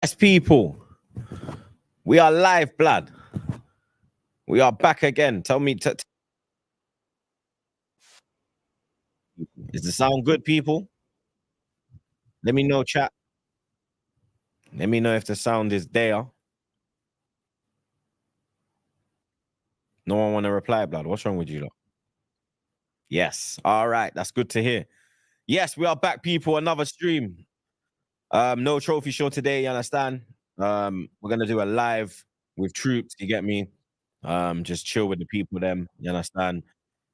Yes, people, we are live, blood. We are back again. Tell me, is the sound good, people? Let me know, chat. Let me know if the sound is there. No one want to reply, blood. What's wrong with you, lot? Yes. All right. That's good to hear. Yes, we are back, people. Another stream. No trophy show today. You understand? We're gonna do a live with Troopz. You get me? Just chill with the people. Them. You understand?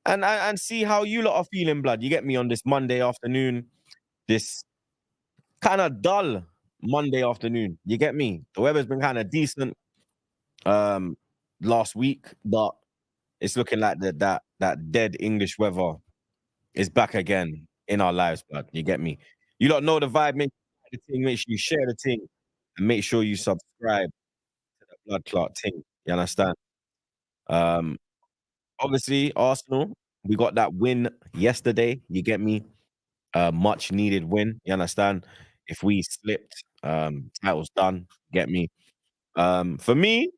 And see how you lot are feeling, blood. You get me on this Monday afternoon. This kind of dull Monday afternoon. You get me? The weather's been kind of decent last week, but it's looking like that dead English weather is back again in our lives, blood. You get me? You don't know the vibe. Make sure you, make sure you share the thing, and make sure you subscribe to the blood clot thing. You understand? Um, Obviously, Arsenal, we got that win yesterday. You get me? Much needed win. You understand? If we slipped, title's done. Get me? Um, for me,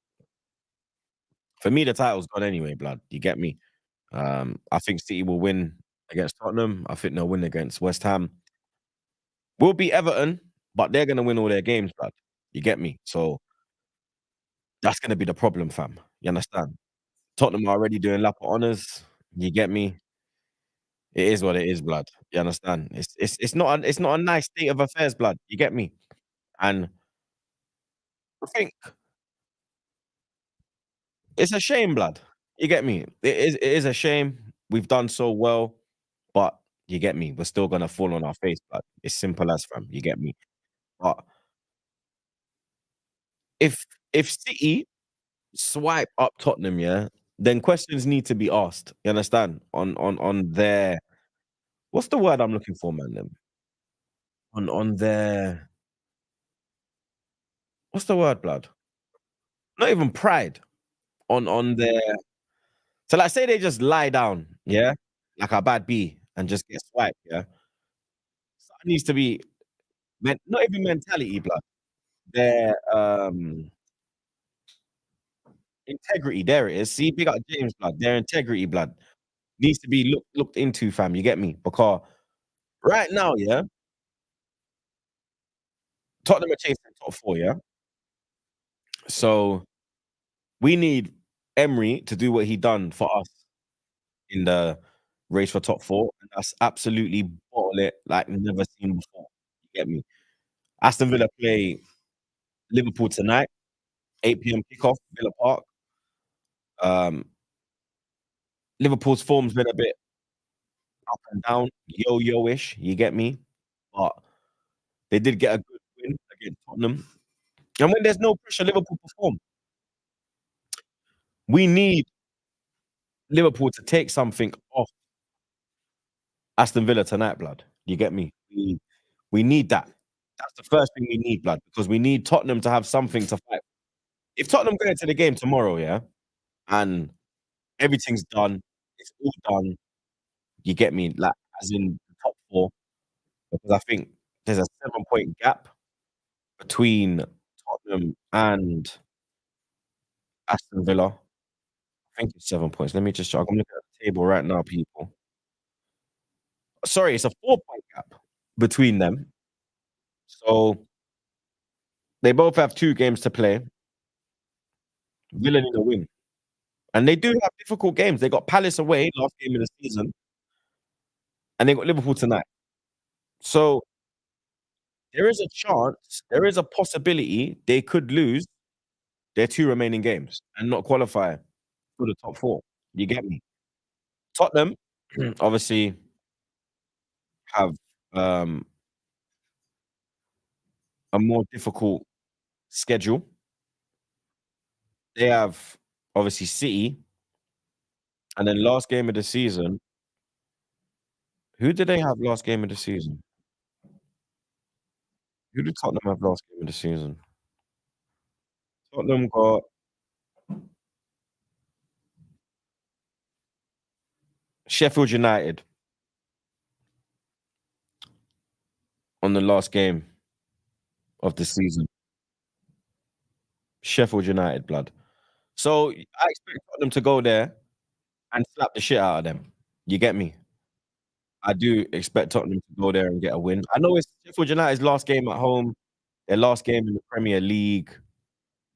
for me, the title's gone anyway, blood. You get me? I think City will win against Tottenham. I think they'll win against West Ham. We'll beat Everton, but they're gonna win all their games, blood. You get me? So that's gonna be the problem, fam. You understand? Tottenham are already doing lap of honours. You get me? It is what it is, blood. You understand? It's not a nice state of affairs, blood. You get me? And I think it's a shame, blood. You get me? It is a shame. We've done so well, but you get me? We're still gonna fall on our face, blood. It's simple as, fam. You get me? But if if City swipe up Tottenham, yeah, then questions need to be asked. You understand? On their what's the word I'm looking for, man? Them on their what's the word, blood? Not even pride. On their so like say they just lie down, yeah, like a bad bee and just get swiped, yeah. Something needs to be not even mentality, blood. Their integrity. There it is. See, big up James, blood. Their integrity, blood, needs to be looked into, fam. You get me? Because right now, yeah, Tottenham are chasing top four, yeah. So we need Emery to do what he done for us in the race for top four, and that's absolutely bottle it like never seen before. You get me? Aston Villa play Liverpool tonight, 8 p.m. kickoff, Villa Park. Um, Liverpool's form's been a bit up and down, yo-yo-ish. You get me? But they did get a good win against Tottenham. And when there's no pressure, Liverpool perform. We need Liverpool to take something off Aston Villa tonight, blood. You get me? We need that. That's the first thing we need, blood, because we need Tottenham to have something to fight. If Tottenham go into the game tomorrow, yeah, and everything's done, it's all done. You get me? Like as in the top four, because I think there's a 7 point gap between Tottenham and Aston Villa. I think it's 7 points. Let me just check. I'm looking at the table right now, people. Sorry, it's a 4 point gap between them. So they both have 2 games to play. Villa need a win. And they do have difficult games. They got Palace away last game of the season, and they got Liverpool tonight. So there is a chance, there is a possibility they could lose their 2 remaining games and not qualify for the top four. You get me? Tottenham obviously have a more difficult schedule. They have obviously City, and then last game of the season. Who did they have last game of the season? Who did Tottenham have last game of the season? Tottenham got Sheffield United on the last game of the season. Sheffield United, blood. So I expect Tottenham to go there and slap the shit out of them. You get me? I do expect Tottenham to go there and get a win. I know it's Sheffield United's last game at home, their last game in the Premier League,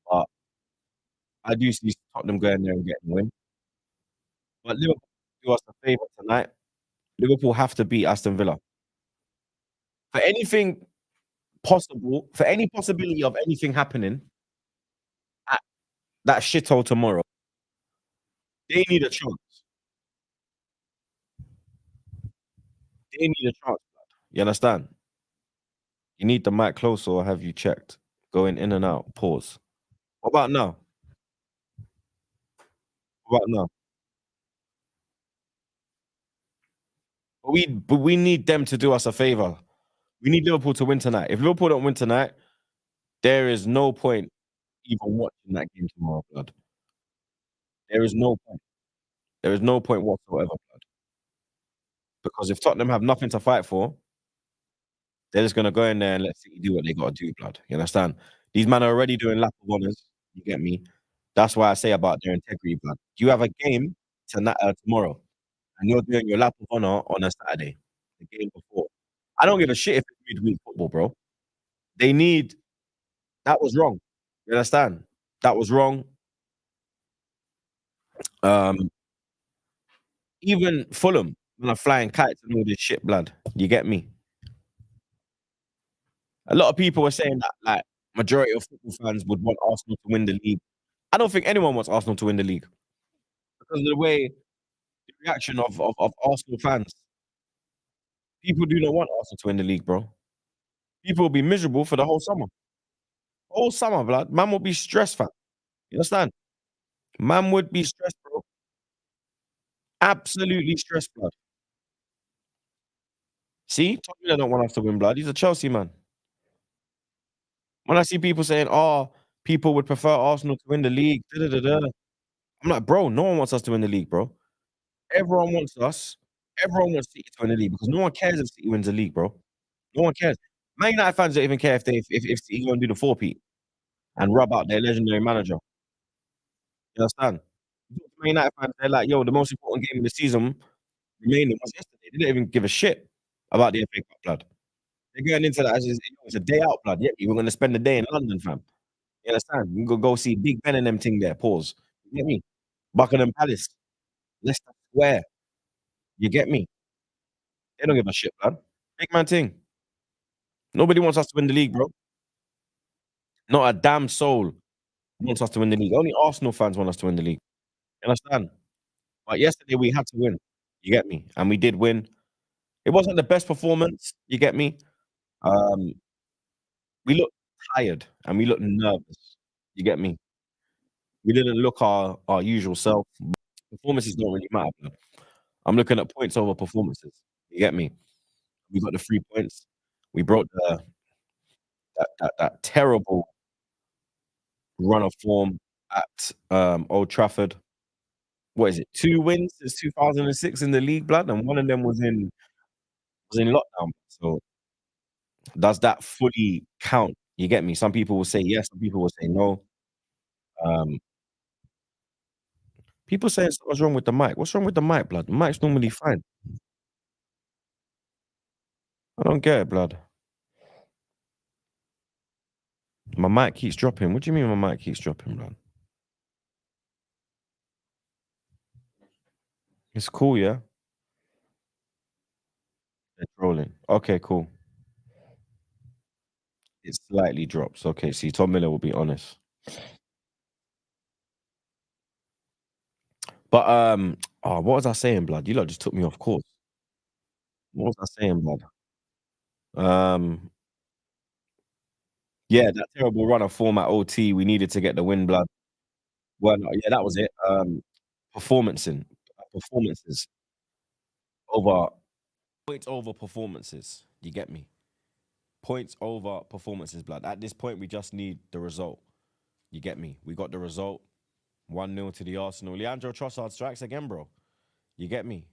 but I do see Tottenham going there and getting a win. But Liverpool do us a favour tonight. Liverpool have to beat Aston Villa. For anything possible, for any possibility of anything happening at that shithole tomorrow, they need a chance. They need a chance, blood. You understand? You need the mic closer or have you checked? Going in and out. Pause. What about now? What about now? But we need them to do us a favour. We need Liverpool to win tonight. If Liverpool don't win tonight, there is no point even watching that game tomorrow, blood. There is no point. There is no point whatsoever, blood. Because if Tottenham have nothing to fight for, they're just gonna go in there and let City do what they gotta do, blood. You understand? These men are already doing lap of honours. You get me? That's why I say about their integrity, blood. You have a game tonight, tomorrow, and you're doing your lap of honour on a Saturday, the game before. I don't give a shit if it's midweek football, bro. They need that was wrong. You understand? That was wrong. Um, even Fulham, when are flying kites and all this shit, blood. You get me? A lot of people were saying that, like, majority of football fans would want Arsenal to win the league. I don't think anyone wants Arsenal to win the league because of the way the reaction of Arsenal fans. People do not want Arsenal to win the league, bro. People will be miserable for the whole summer. Whole summer, blood. Man will be stressed, fam. You understand? Man would be stressed, bro. Absolutely stressed, blood. See, Tottenham don't want us to win, blood. He's a Chelsea man. When I see people saying, "Oh, people would prefer Arsenal to win the league," da, da, da, da, I'm like, bro, no one wants us to win the league, bro. Everyone wants us. Everyone wants City to win the league because no one cares if City wins the league, bro. No one cares. Man United fans don't even care if City gonna do the four-peat and rub out their legendary manager. You understand? Man United fans, they're like, "Yo, the most important game of the season remaining was yesterday." They didn't even give a shit about the FA Cup, blood. They're going into that as it's a day out, blood. Yeah, we're gonna spend the day in London, fam. You understand? We can go see Big Ben and them thing there. Pause. You get me? Buckingham Palace, Leicester Square. You get me? They don't give a shit, blood. Big man thing. Nobody wants us to win the league, bro. Not a damn soul wants us to win the league. Only Arsenal fans want us to win the league. You understand? But yesterday we had to win. You get me? And we did win. It wasn't the best performance. You get me? Um, we looked tired and we looked nervous. You get me? We didn't look our usual self. Performances don't really matter, blood. I'm looking at points over performances. You get me? We got the 3 points. We broke that terrible run of form at Old Trafford. What is it? 2 wins since 2006 in the league, blood, and one of them was in lockdown. So does that fully count? You get me? Some people will say yes, some people will say no. Um, people saying something's wrong with the mic. What's wrong with the mic, blood? The mic's normally fine. I don't get it, blood. My mic keeps dropping. What do you mean my mic keeps dropping, blood? It's cool, yeah? They're trolling. Okay, cool. It slightly drops. Okay, see, Tom Miller will be honest. But oh, what was I saying, blood? You lot just took me off course. What was I saying, blood? Um, yeah, that terrible run of form at OT. We needed to get the win, blood. Well, no, yeah, that was it. Performancing, performances over points over performances. You get me? Points over performances, blood. At this point, we just need the result. You get me? We got the result. 1-0 to the Arsenal. Leandro Trossard strikes again, bro. You get me?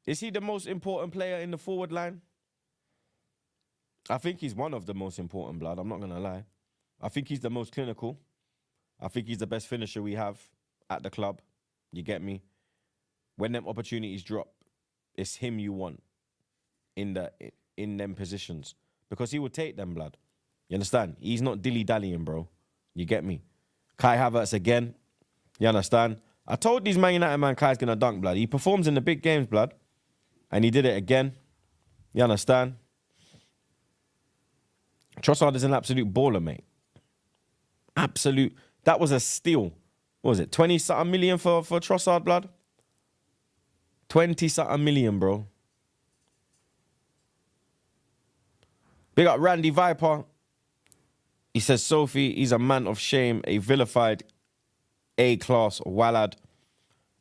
Is he the most important player in the forward line? I think he's one of the most important, blood. I'm not gonna lie. I think he's the most clinical. I think he's the best finisher we have at the club. You get me? When them opportunities drop, it's him you want in them positions because he will take them, blood. You understand? He's not dilly-dallying, bro. You get me? Kai Havertz again. You understand? I told these Man United man Kai's gonna dunk, blood. He performs in the big games, blood. And he did it again. You understand? Trossard is an absolute baller, mate. Absolute. That was a steal. What was it? 20-something million for Trossard, blood? 20-something million, bro. Big up Randy Viper. He says, Sophie, he's a man of shame, a vilified A-class wallad,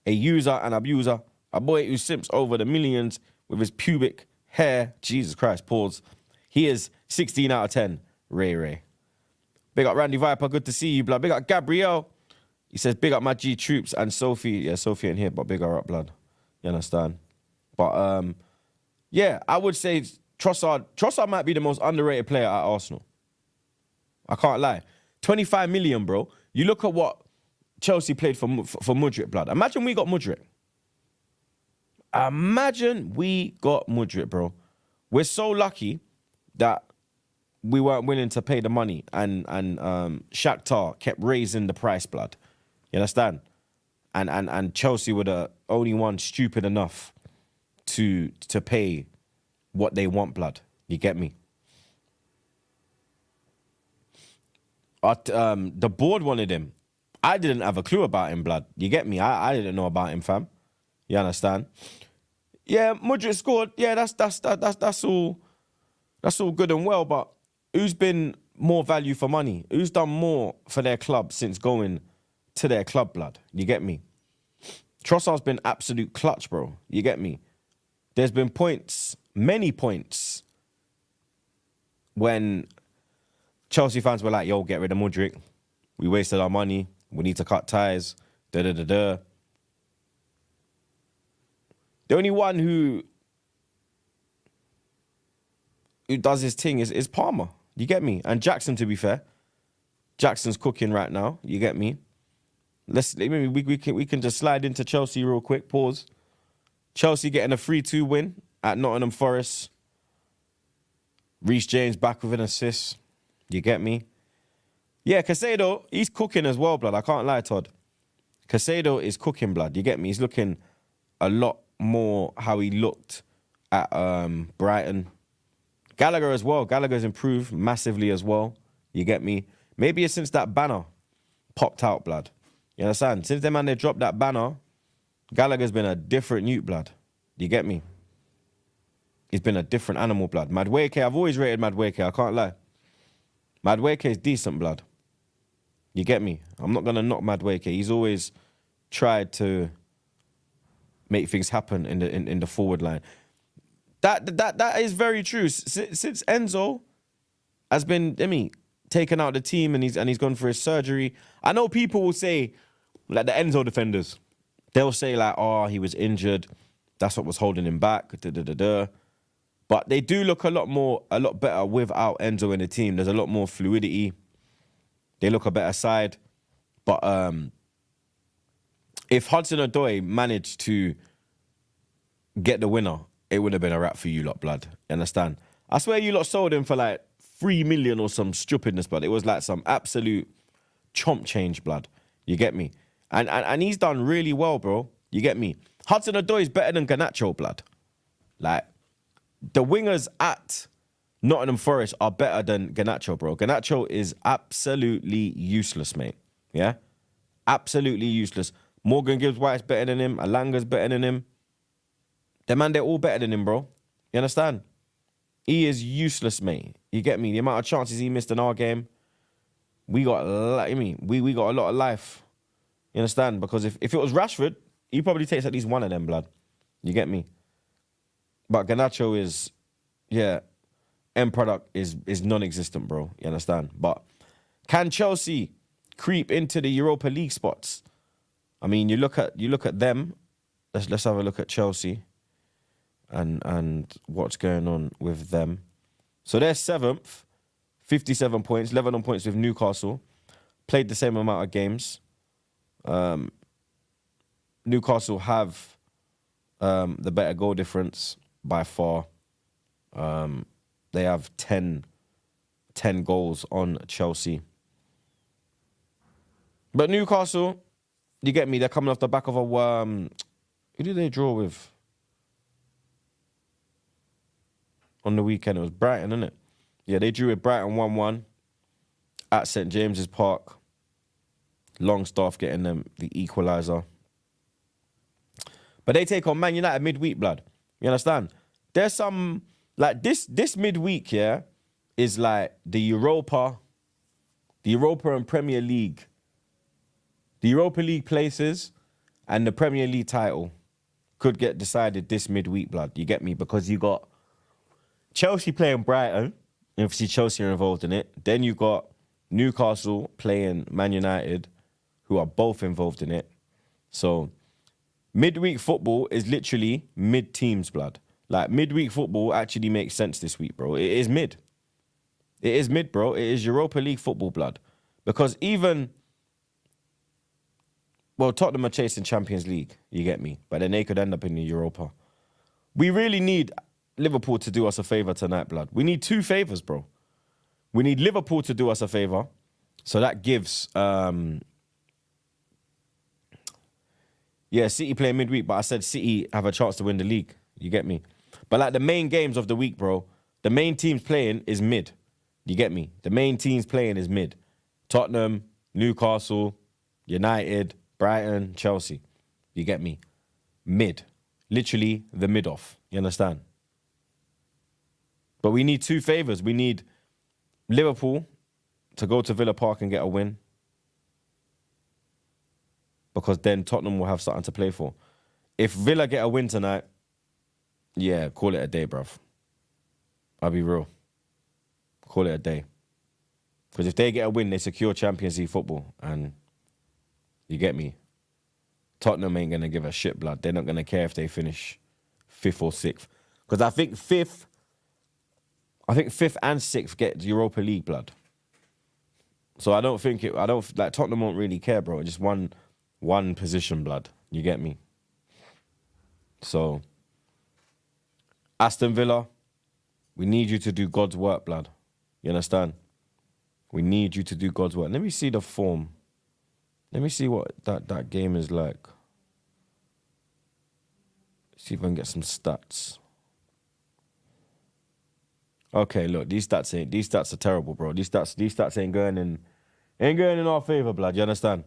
a user and abuser, a boy who simps over the millions with his pubic hair. Jesus Christ, pause. He is 16 out of 10. Ray. Big up Randy Viper, good to see you, blood. Big up Gabrielle. He says, big up my G Troopz and Sophie. Yeah, Sophie ain't here, but big her up, blood. You understand? But, yeah, I would say Trossard might be the most underrated player at Arsenal. I can't lie. 25 million, bro. You look at what Chelsea played for Mudryk, blood. Imagine we got Mudryk. Imagine we got Mudryk, bro. We're so lucky that we weren't willing to pay the money and Shakhtar kept raising the price, blood. You understand? And Chelsea were the only one stupid enough to pay what they want, blood. You get me? The board wanted him. I didn't have a clue about him, blood. You get me? I didn't know about him, fam. You understand? Yeah, Mudryk scored. Yeah, that's all good and well. But who's been more value for money? Who's done more for their club since going to their club, blood? You get me? Trossard's been absolute clutch, bro. You get me? There's been points, many points, when Chelsea fans were like, yo, get rid of Mudryk. We wasted our money. We need to cut ties. The only one who does his thing is Palmer. You get me? And Jackson, to be fair. Jackson's cooking right now. You get me? We can just slide into Chelsea real quick. Pause. Chelsea getting a 3-2 win at Nottingham Forest. Reece James back with an assist. You get me? Yeah, Caicedo, he's cooking as well, blood. I can't lie, Todd. Caicedo is cooking, blood. You get me? He's looking a lot more how he looked at Brighton. Gallagher as well. Gallagher's improved massively as well. You get me? Maybe it's since that banner popped out, blood. You understand? Since them man, they dropped that banner, Gallagher's been a different newt, blood. You get me? He's been a different animal, blood. Madueke, I've always rated Madueke. I can't lie. Madueke is decent, blood. You get me? I'm not going to knock Madueke. He's always tried to make things happen in the forward line. That is very true. Since Enzo has been, taken out of the team and he's gone for his surgery, I know people will say, like the Enzo defenders, they'll say like, oh, he was injured. That's what was holding him back. But they do look a lot better without Enzo in the team. There's a lot more fluidity. They look a better side. But if Hudson-Odoi managed to get the winner, it would have been a wrap for you lot, blood. You understand? I swear you lot sold him for like 3 million or some stupidness, blood. It was like some absolute chomp change, blood. You get me? And he's done really well, bro. You get me? Hudson-Odoi is better than Garnacho, blood. Like, the wingers at Nottingham Forest are better than Garnacho, bro. Garnacho is absolutely useless, mate. Yeah? Absolutely useless. Morgan Gibbs-White's better than him. Alanga's better than him. They're all better than him, bro. You understand? He is useless, mate. You get me? The amount of chances he missed in our game, we got we got a lot of life. You understand? Because if it was Rashford, he probably takes at least one of them, blood. You get me? But Garnacho is, end product is non-existent, bro. You understand? But can Chelsea creep into the Europa League spots? I mean, you look at them. Let's have a look at Chelsea and what's going on with them. So they're 7th, 57 points, 11 on points with Newcastle. Played the same amount of games. Newcastle have the better goal difference by far. They have 10 goals on Chelsea. But Newcastle, you get me, they're coming off the back of a... who did they draw with? On the weekend, it was Brighton, innit? Yeah, they drew with Brighton 1-1 at St. James's Park. Longstaff getting them the equaliser. But they take on Man United midweek, blood. You understand? There's some... Like, this midweek, yeah, is like the Europa and Premier League. The Europa League places and the Premier League title could get decided this midweek, blood. You get me? Because you got Chelsea playing Brighton. Obviously, Chelsea are involved in it. Then you got Newcastle playing Man United, who are both involved in it. So, midweek football is literally mid-teams, blood. Like, midweek football actually makes sense this week, bro. It is mid. It is mid, bro. It is Europa League football, blood. Because even... Well, Tottenham are chasing Champions League, you get me? But then they could end up in the Europa. We really need Liverpool to do us a favour tonight, blood. We need 2 favours, bro. We need Liverpool to do us a favour. So that gives... Yeah, City play midweek, but I said City have a chance to win the league. You get me? But like the main games of the week, bro, the main teams playing is mid. You get me? The main teams playing is mid. Tottenham, Newcastle, United, Brighton, Chelsea. You get me? Mid. Literally the mid off. You understand? But we need 2 favours. We need Liverpool to go to Villa Park and get a win. Because then Tottenham will have something to play for. If Villa get a win tonight, yeah, call it a day, bruv. I'll be real. Call it a day. Because if they get a win, they secure Champions League football. And you get me? Tottenham ain't going to give a shit, blood. They're not going to care if they finish 5th or 6th. Because I think 5th and 6th get Europa League, blood. So I don't think like Tottenham won't really care, bro. Just one position, blood. You get me? So, Aston Villa, we need you to do God's work, blood. You understand? We need you to do God's work. Let me see the form. Let me see what that game is like. See if I can get some stats. Okay, look, these stats are terrible, bro. These stats ain't going in our favour, blood. You understand?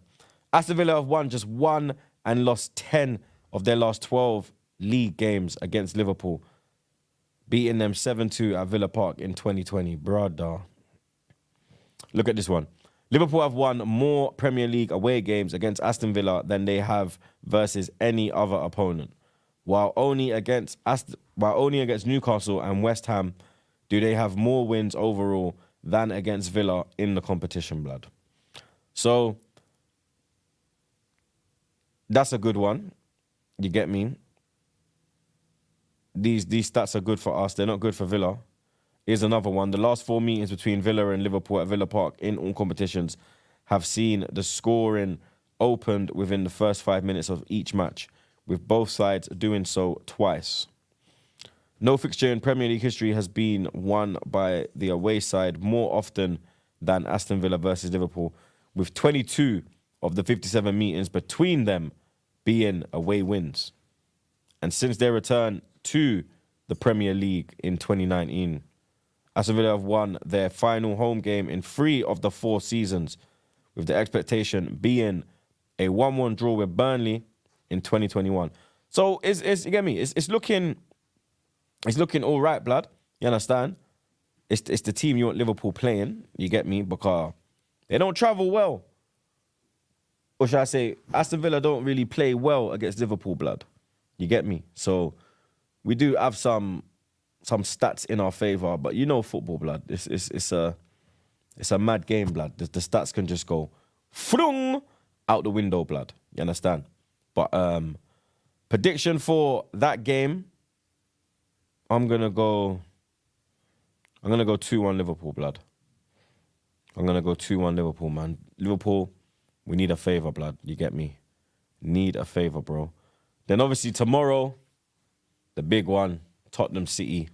Aston Villa have just won and lost 10 of their last 12 league games against Liverpool, beating them 7-2 at Villa Park in 2020. Brother. Look at this one. Liverpool have won more Premier League away games against Aston Villa than they have versus any other opponent. While only against Newcastle and West Ham do they have more wins overall than against Villa in the competition, blood. So, that's a good one. You get me? These stats are good for us. They're not good for Villa. Here's another one. The last 4 meetings between Villa and Liverpool at Villa Park in all competitions have seen the scoring opened within the first 5 minutes of each match, with both sides doing so twice. No fixture in Premier League history has been won by the away side more often than Aston Villa versus Liverpool, with 22 of the 57 meetings between them being away wins. And since their return to the Premier League in 2019, Aston Villa have won their final home game in 3 of the 4 seasons, with the expectation being a 1-1 draw with Burnley in 2021. So you get me? It's looking all right, blood. You understand? It's the team you want Liverpool playing. You get me? Because they don't travel well. Or should I say, Aston Villa don't really play well against Liverpool, blood. You get me? So we do have some stats in our favour, but you know football, blood. It's a mad game, blood. The stats can just go flung out the window, blood. You understand? But prediction for that game, I'm gonna go 2-1 Liverpool, blood. I'm going to go 2-1 Liverpool, man. Liverpool, we need a favour, blood. You get me? Need a favour, bro. Then obviously tomorrow, the big one, Tottenham City.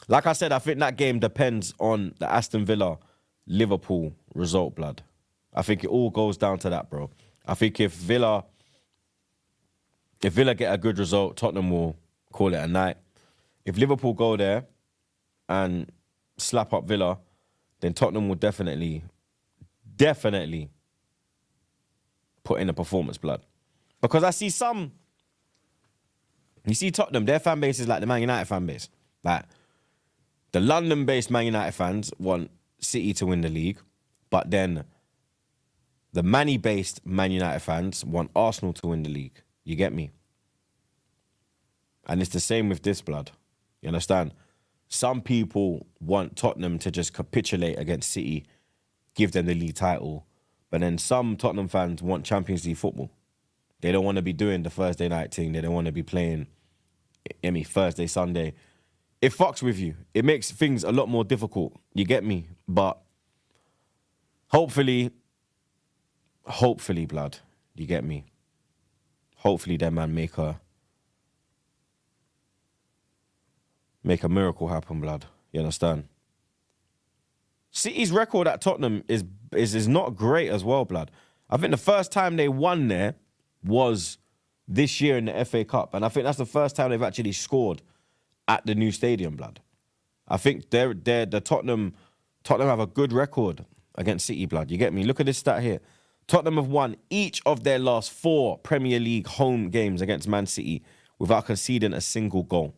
Like I said, I think that game depends on the Aston Villa Liverpool result, blood. I think it all goes down to that, bro. I think if Villa get a good result, Tottenham will call it a night. If Liverpool go there and slap up Villa, then Tottenham will definitely put in a performance, blood. Because I see you see Tottenham, their fan base is like the Man United fan base. Like, the London-based Man United fans want City to win the league, but then the Manny-based Man United fans want Arsenal to win the league. You get me? And it's the same with this, blood. You understand? Some people want Tottenham to just capitulate against City, give them the league title, but then some Tottenham fans want Champions League football. They don't want to be doing the Thursday night thing. They don't want to be playing, Thursday, Sunday. It fucks with you. It makes things a lot more difficult. You get me? But hopefully, blood. You get me? Hopefully, that man make a miracle happen, blood. You understand? City's record at Tottenham is not great as well, blood. I think the first time they won there was this year in the FA Cup, and I think that's the first time they've actually scored at the new stadium, blood. I think the Tottenham have a good record against City, blood. You get me? Look at this stat here. Tottenham have won each of their last 4 Premier League home games against Man City without conceding a single goal.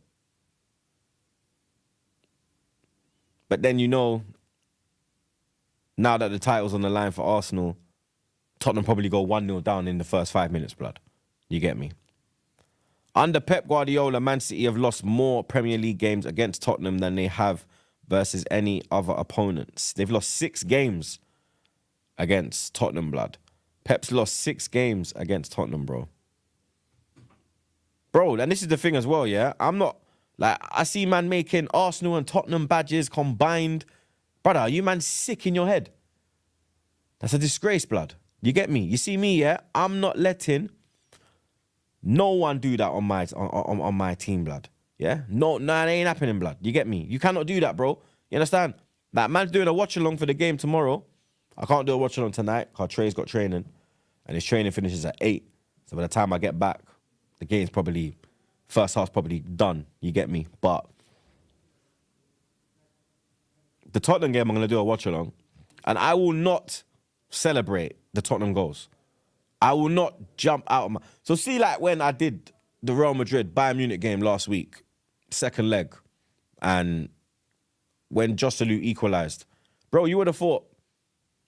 But then, now that the title's on the line for Arsenal, Tottenham probably go 1-0 down in the first 5 minutes, blood. You get me? Under Pep Guardiola, Man City have lost more Premier League games against Tottenham than they have versus any other opponents. They've lost 6 games against Tottenham, blood. Pep's lost 6 games against Tottenham, bro. Bro, and this is the thing as well, yeah? I'm not, I see man making Arsenal and Tottenham badges combined. Brother, are you man sick in your head? That's a disgrace, blood. You get me? You see me, yeah? I'm not letting no one do that on my team, blood. Yeah? No, it ain't happening, blood. You get me? You cannot do that, bro. You understand? That man's doing a watch-along for the game tomorrow. I can't do a watch-along tonight because Trey's got training. And his training finishes at 8. So by the time I get back, the game's probably, first half's probably done. You get me? But the Tottenham game, I'm going to do a watch-along. And I will not celebrate the Tottenham goals. I will not jump out of my... So see, like when I did the Real Madrid Bayern Munich game last week, second leg, and when Joselu equalised, bro, you would have thought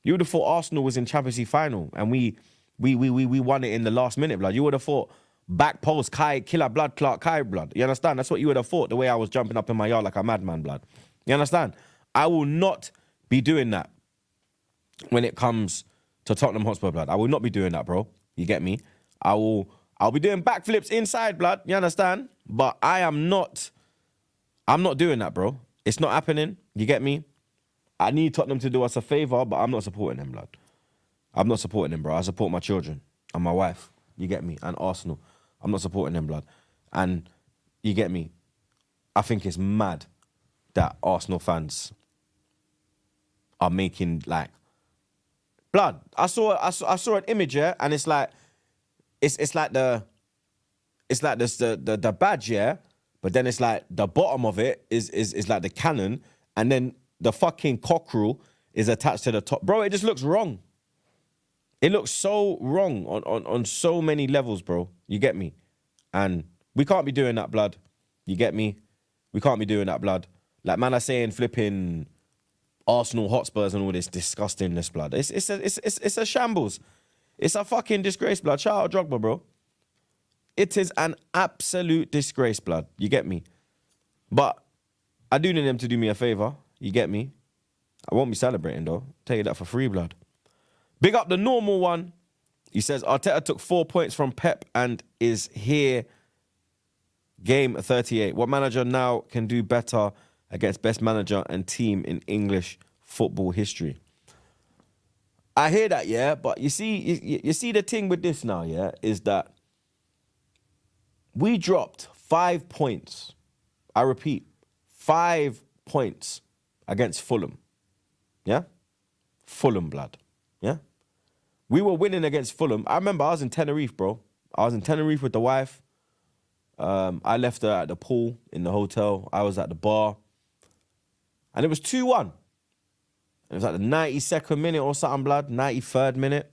Arsenal was in Champions League final, and we won it in the last minute, blood. You would have thought back post Kai killer blood Clark Kai blood. You understand? That's what you would have thought. The way I was jumping up in my yard like a madman, blood. You understand? I will not be doing that when it comes to Tottenham Hotspur, blood. I will not be doing that, bro. You get me? I'll be doing backflips inside, blood. You understand? But I'm not doing that, bro. It's not happening. You get me? I need Tottenham to do us a favour, but I'm not supporting them, blood. I'm not supporting them, bro. I support my children and my wife. You get me? And Arsenal. I'm not supporting them, blood. And you get me? I think it's mad that Arsenal fans are making blood. I saw an image, yeah, and it's like the badge, yeah, but then it's like the bottom of it is like the cannon, and then the fucking cockerel is attached to the top. Bro, it just looks wrong. It looks so wrong on so many levels, bro. You get me? And we can't be doing that, blood. You get me? We can't be doing that, blood. Like man are saying flipping Arsenal Hotspurs and all this disgustingness, blood. It's a shambles. It's a fucking disgrace, blood. Shout out Drogba, bro. It is an absolute disgrace, blood. You get me? But I do need them to do me a favour. You get me? I won't be celebrating, though. Tell you that for free, blood. Big up the normal one. He says, Arteta took 4 points from Pep and is here. Game 38. What manager now can do better against best manager and team in English football history. I hear that, yeah, but you see the thing with this now, yeah, is that we dropped 5 points. I repeat, 5 points against Fulham. Yeah? Fulham, blood. Yeah? We were winning against Fulham. I remember I was in Tenerife, bro. I was in Tenerife with the wife. I left her at the pool in the hotel. I was at the bar. And it was 2-1. It was like the 92nd minute or something, blood. 93rd minute.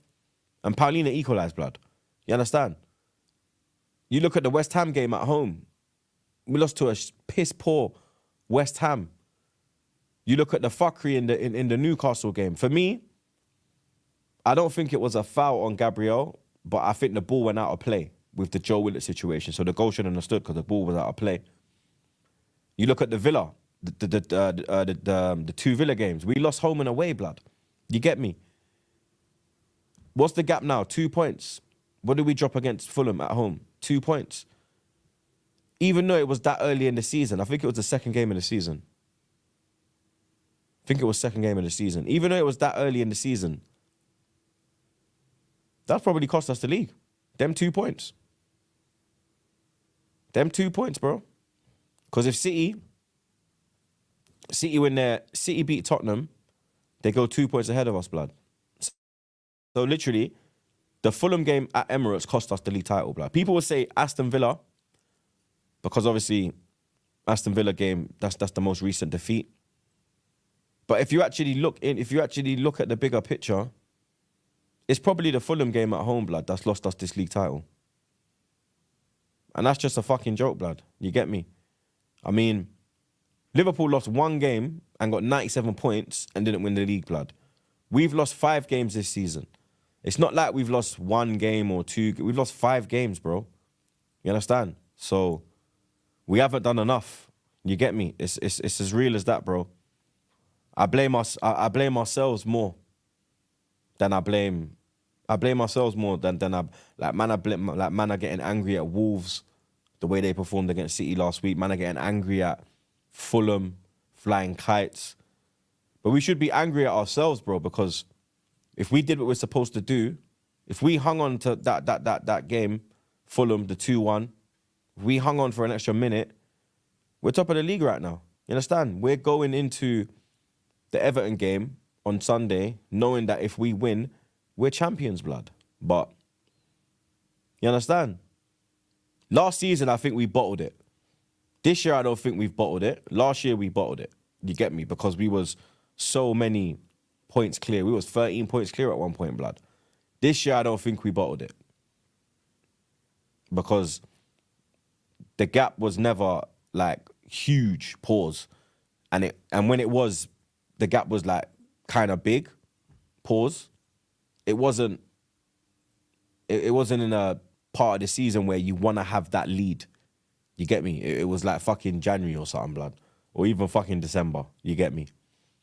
And Paulina equalised, blood. You understand? You look at the West Ham game at home. We lost to a piss poor West Ham. You look at the fuckery in the Newcastle game. For me, I don't think it was a foul on Gabriel, but I think the ball went out of play with the Joe Willett situation. So the goal shouldn't have stood because the ball was out of play. You look at the Villa, the 2 Villa games. We lost home and away, blood. You get me? What's the gap now? 2 points. What did we drop against Fulham at home? 2 points. Even though it was that early in the season, I think it was the second game of the season. Even though it was that early in the season, that's probably cost us the league. Them 2 points. Them 2 points, bro. Because if City beat Tottenham, they go 2 points ahead of us, blood. So literally, the Fulham game at Emirates cost us the league title, blood. People will say Aston Villa, because obviously Aston Villa game, that's the most recent defeat. But if you actually look at the bigger picture, it's probably the Fulham game at home, blood, that's lost us this league title. And that's just a fucking joke, blood. You get me? I mean, Liverpool lost 1 game and got 97 points and didn't win the league, blood. We've lost 5 games this season. It's not like we've lost 1 game or 2. We've lost 5 games, bro. You understand? So we haven't done enough. You get me? It's as real as that, bro. I blame ourselves more than I blame ourselves more than man are getting angry at Wolves, the way they performed against City last week. Man are getting angry at Fulham, flying kites. But we should be angry at ourselves, bro, because if we did what we're supposed to do, if we hung on to that game, Fulham, the 2-1, if we hung on for an extra minute, we're top of the league right now. You understand? We're going into the Everton game on Sunday knowing that if we win, we're champions, blood. But, you understand? Last season, I think we bottled it. This year, I don't think we've bottled it. Last year, we bottled it. You get me? Because we was so many points clear. We was 13 points clear at one point, blood. This year, I don't think we bottled it. Because the gap was never, like, huge, pause. And when it was, the gap was, like, kind of big, pause. It wasn't in a part of the season where you want to have that lead. You get me? It was like fucking January or something, blood. Or even fucking December. You get me?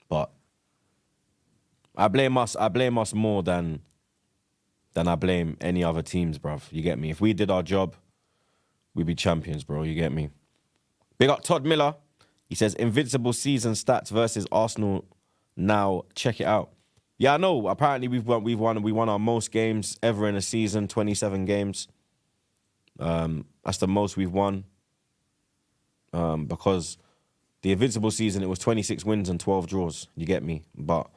But I blame us more than I blame any other teams, bruv. You get me? If we did our job, we'd be champions, bro. You get me? Big up Todd Miller. He says, invincible season stats versus Arsenal now. Check it out. Yeah, I know. Apparently, we won our most games ever in a season, 27 games. That's the most we've won. Because the invincible season, it was 26 wins and 12 draws. You get me? But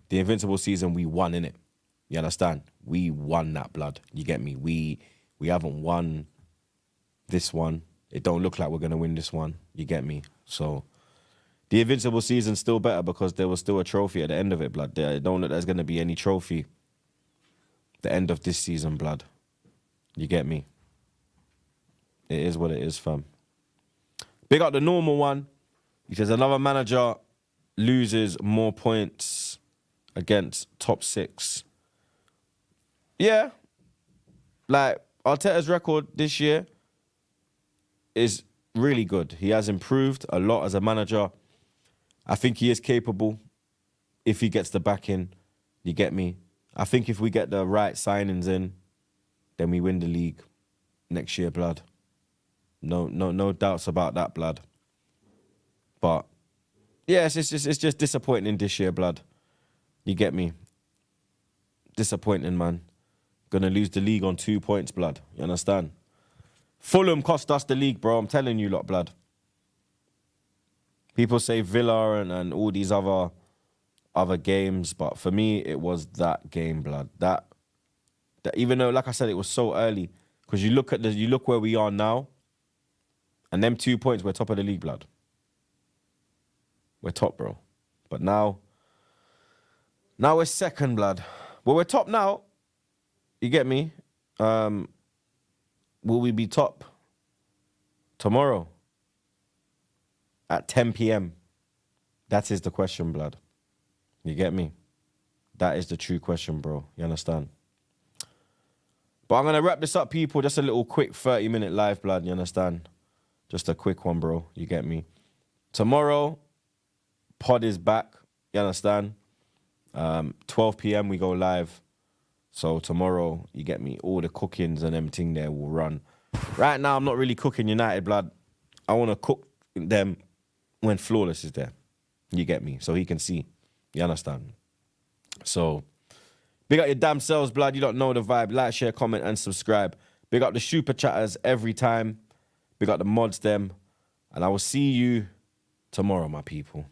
the invincible season, we won, innit? You understand? We won that, blood. You get me? We haven't won this one. It don't look like we're going to win this one. You get me? So the invincible season's still better because there was still a trophy at the end of it, blood. It don't look like there's going to be any trophy at the end of this season, blood. You get me? It is what it is, fam. Big up the normal one. He says another manager loses more points against top 6. Yeah. Like, Arteta's record this year is really good. He has improved a lot as a manager. I think he is capable if he gets the backing. You get me? I think if we get the right signings in, then we win the league next year, blood. No doubts about that, blood. But Yes, it's just disappointing this year, blood. You get me? Disappointing, man. Gonna lose the league on 2 points, blood. You understand? Fulham cost us the league, bro. I'm telling you lot, blood. People say Villa and all these other games, but for me, it was that game, blood. That even though, like I said, it was so early, because you look where we are now, and them 2 points, we're top of the league, blood. We're top, bro. But now we're second, blood. Well, we're top now. You get me? Will we be top tomorrow at 10 p.m.? That is the question, blood. You get me? That is the true question, bro. You understand? But I'm going to wrap this up, people. Just a little quick 30-minute live, blood. You understand? Just a quick one, bro. You get me? Tomorrow, pod is back. You understand? 12 p.m. we go live. So tomorrow, you get me? All the cookings and everything there will run. Right now, I'm not really cooking United, blood. I want to cook them when Flawless is there. You get me? So he can see. You understand? So, big up your damn selves, blood. You don't know the vibe. Like, share, comment, and subscribe. Big up the super chatters every time. Big up the mods, them. And I will see you tomorrow, my people.